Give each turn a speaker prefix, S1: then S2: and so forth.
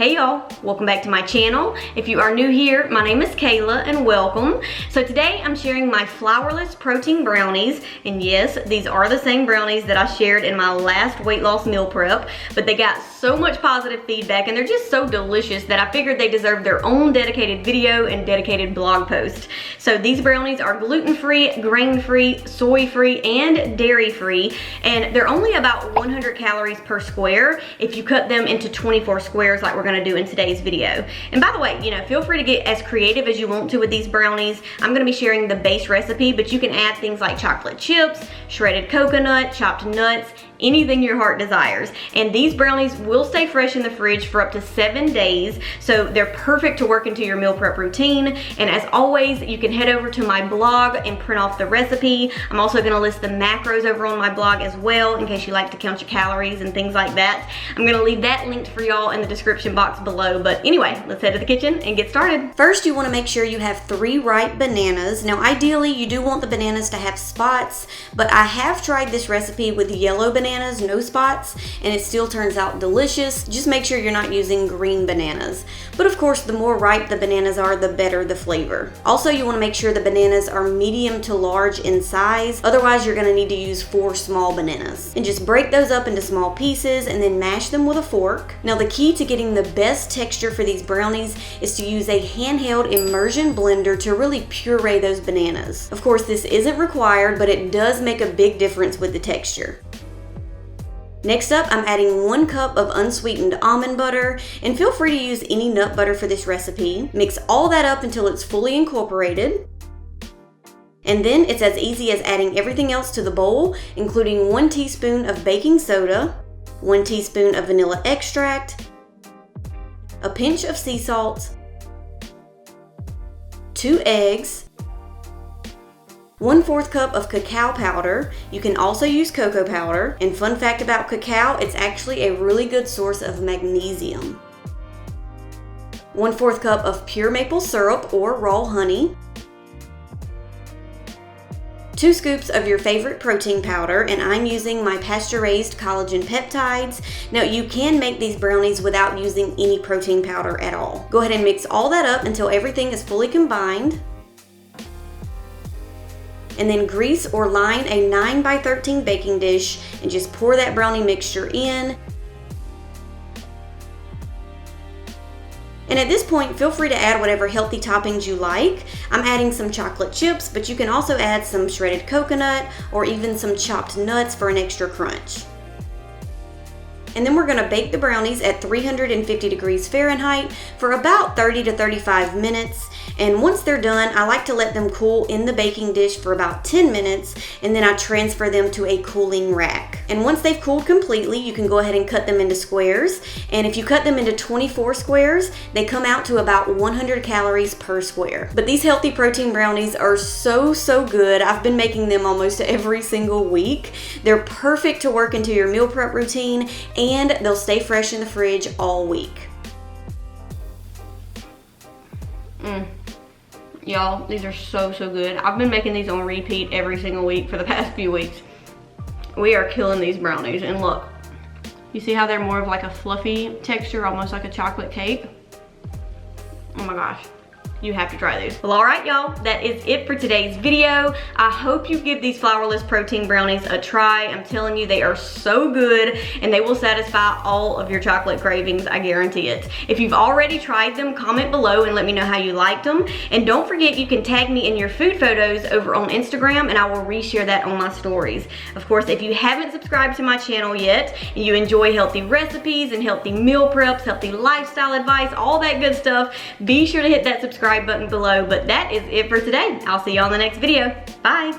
S1: Hey y'all, welcome back to my channel. If you are new here, my name is Kayla and welcome. So today I'm sharing my flourless protein brownies, and yes, these are the same brownies that I shared in my last weight loss meal prep, but they got so much positive feedback and they're just so delicious that I figured they deserve their own dedicated video and dedicated blog post. So these brownies are gluten-free, grain-free, soy-free, and dairy-free, and they're only about 100 calories per square if you cut them into 24 squares like we're gonna do in today's video. And by the way, feel free to get as creative as you want to with these brownies. I'm gonna be sharing the base recipe, but you can add things like chocolate chips, shredded coconut, chopped nuts, anything your heart desires. And these brownies will stay fresh in the fridge for up to 7 days, so they're perfect to work into your meal prep routine. And as always, you can head over to my blog and print off the recipe. I'm also gonna list the macros over on my blog as well, in case you like to count your calories and things like that. I'm gonna leave that linked for y'all in the description box below. But anyway, let's head to the kitchen and get started. First, you wanna make sure you have 3 ripe bananas. Now, ideally, you do want the bananas to have spots, but I have tried this recipe with yellow bananas, no spots, and it still turns out delicious. Just make sure you're not using green bananas. But of course, the more ripe the bananas are, the better the flavor. Also, you want to make sure the bananas are medium to large in size. Otherwise, you're going to need to use 4 small bananas. And just break those up into small pieces and then mash them with a fork. Now, the key to getting the best texture for these brownies is to use a handheld immersion blender to really puree those bananas. Of course, this isn't required, but it does make a big difference with the texture. Next up, I'm adding 1 cup of unsweetened almond butter, and feel free to use any nut butter for this recipe. Mix all that up until it's fully incorporated. And then it's as easy as adding everything else to the bowl, including 1 teaspoon of baking soda, 1 teaspoon of vanilla extract, a pinch of sea salt, 2 eggs, 1/4 cup of cacao powder. You can also use cocoa powder. And fun fact about cacao, it's actually a really good source of magnesium. 1/4 cup of pure maple syrup or raw honey. 2 scoops of your favorite protein powder, and I'm using my pasture-raised collagen peptides. Now, you can make these brownies without using any protein powder at all. Go ahead and mix all that up until everything is fully combined. And then grease or line a 9x13 baking dish and just pour that brownie mixture in. And at this point, feel free to add whatever healthy toppings you like. I'm adding some chocolate chips, but you can also add some shredded coconut or even some chopped nuts for an extra crunch. And then we're gonna bake the brownies at 350 degrees Fahrenheit for about 30 to 35 minutes. And once they're done, I like to let them cool in the baking dish for about 10 minutes, and then I transfer them to a cooling rack. And once they've cooled completely, you can go ahead and cut them into squares. And if you cut them into 24 squares, they come out to about 100 calories per square. But these healthy protein brownies are so good. I've been making them almost every single week. They're perfect to work into your meal prep routine, and they'll stay fresh in the fridge all week. Y'all, these are so good. I've been making these on repeat every single week for the past few weeks. We are killing these brownies, and look, you see how they're more of like a fluffy texture, almost like a chocolate cake? Oh my gosh. You have to try these. Well, all right, y'all, that is it for today's video. I hope you give these flourless protein brownies a try. I'm telling you, they are so good, and they will satisfy all of your chocolate cravings, I guarantee it. If you've already tried them, comment below and let me know how you liked them. And don't forget, you can tag me in your food photos over on Instagram, and I will reshare that on my stories. Of course, if you haven't subscribed to my channel yet, and you enjoy healthy recipes and healthy meal preps, healthy lifestyle advice, all that good stuff, be sure to hit that subscribe button below. But that is it for today. I'll see you on the next video. Bye.